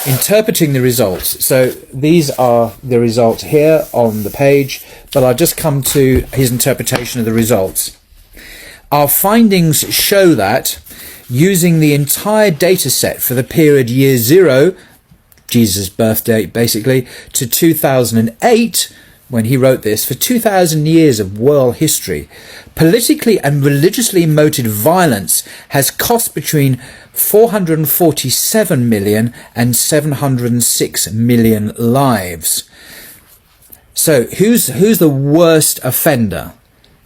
interpreting the results. So these are the results here on the page, but I'll just come to his interpretation of the results. Our findings show that using the entire data set for the period year 0, Jesus' birth date basically, to 2008, when he wrote this, for 2,000 years of world history, politically and religiously motivated violence has cost between 447 million and 706 million lives. So who's the worst offender?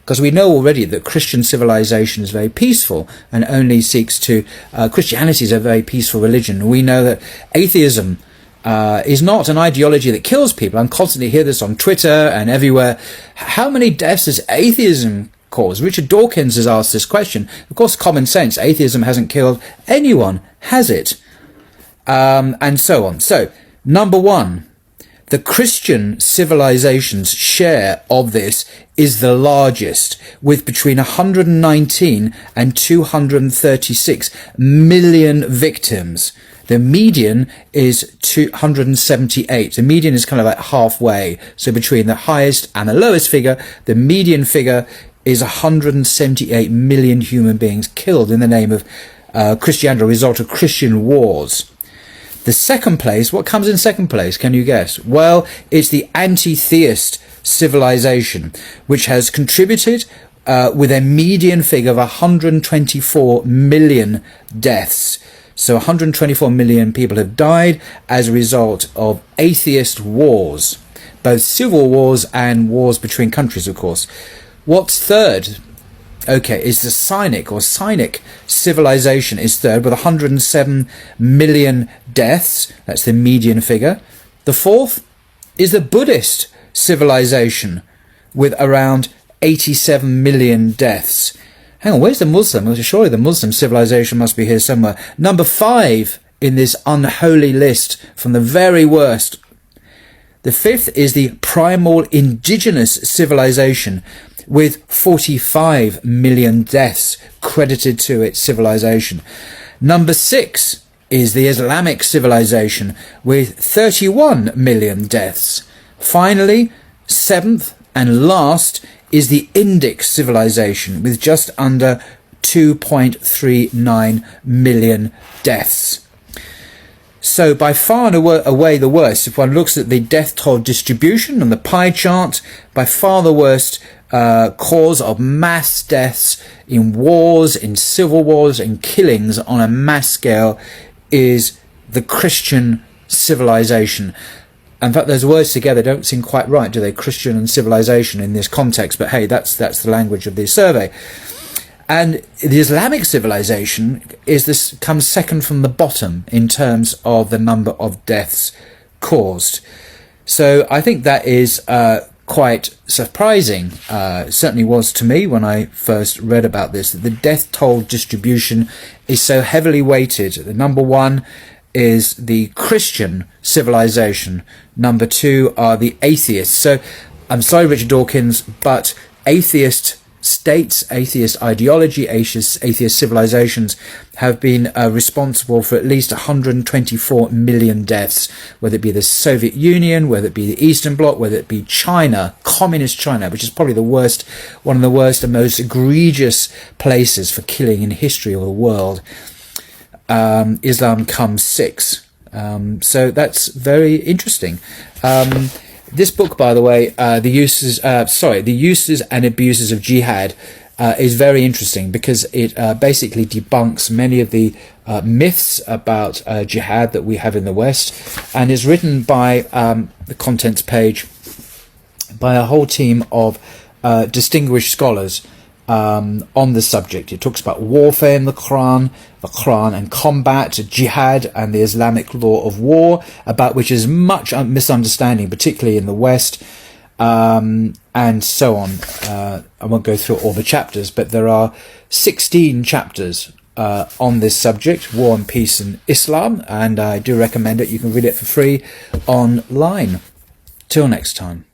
Because we know already that Christian civilization is very peaceful and only seeks to, Christianity is a very peaceful religion. We know that atheism is not an ideology that kills people. I constantly hear this on Twitter and everywhere. How many deaths has atheism caused? Richard Dawkins has asked this question. Of course, common sense, atheism hasn't killed anyone, has it? And so on. So, number one, the Christian civilization's share of this is the largest, with between 119 and 236 million victims. The median is 278. The median is kind of like halfway. So between the highest and the lowest figure, the median figure is 178 million human beings killed in the name of Christianity, a result of Christian wars. The second place, what comes in second place, can you guess? Well, it's the anti-theist civilization, which has contributed with a median figure of 124 million deaths. So 124 million people have died as a result of atheist wars, both civil wars and wars between countries, of course. What's third? Okay, it's the Sinic civilization is third with 107 million deaths. That's the median figure. The fourth is the Buddhist civilization with around 87 million deaths. Hang on, where's the Muslim? Surely the Muslim civilization must be here somewhere. Number 5 in this unholy list from the very worst. The fifth is the primal indigenous civilization with 45 million deaths credited to its civilization. Number 6 is the Islamic civilization with 31 million deaths. Finally, seventh and last is the Indic civilization with just under 2.39 million deaths. So by far and away the worst, if one looks at the death toll distribution on the pie chart, by far the worst cause of mass deaths in wars, in civil wars, in killings on a mass scale is the Christian civilization. In fact, those words together don't seem quite right, do they? Christian and civilization in this context. But hey, that's the language of the survey. And the Islamic civilization comes second from the bottom in terms of the number of deaths caused. So I think that is quite surprising. It certainly was to me when I first read about this, that the death toll distribution is so heavily weighted. The number 1 is the Christian civilization. Number 2 are the atheists. So I'm sorry, Richard Dawkins, but atheist states, atheist ideology, atheist civilizations have been responsible for at least 124 million deaths, whether it be the Soviet Union, whether it be the Eastern Bloc, whether it be China, communist China, which is probably one of the worst and most egregious places for killing in history of the world. Islam comes 6. So that's very interesting. This book, by the way, the uses and abuses of jihad, is very interesting because it basically debunks many of the myths about jihad that we have in the West, and is written by the contents page by a whole team of distinguished scholars on the subject. It talks about warfare in the Quran and combat, jihad and the Islamic law of war, about which is much misunderstanding, particularly in the West, and so on. I won't go through all the chapters, but there are 16 chapters on this subject, War and Peace in Islam, and I do recommend it. You can read it for free online. Till next time.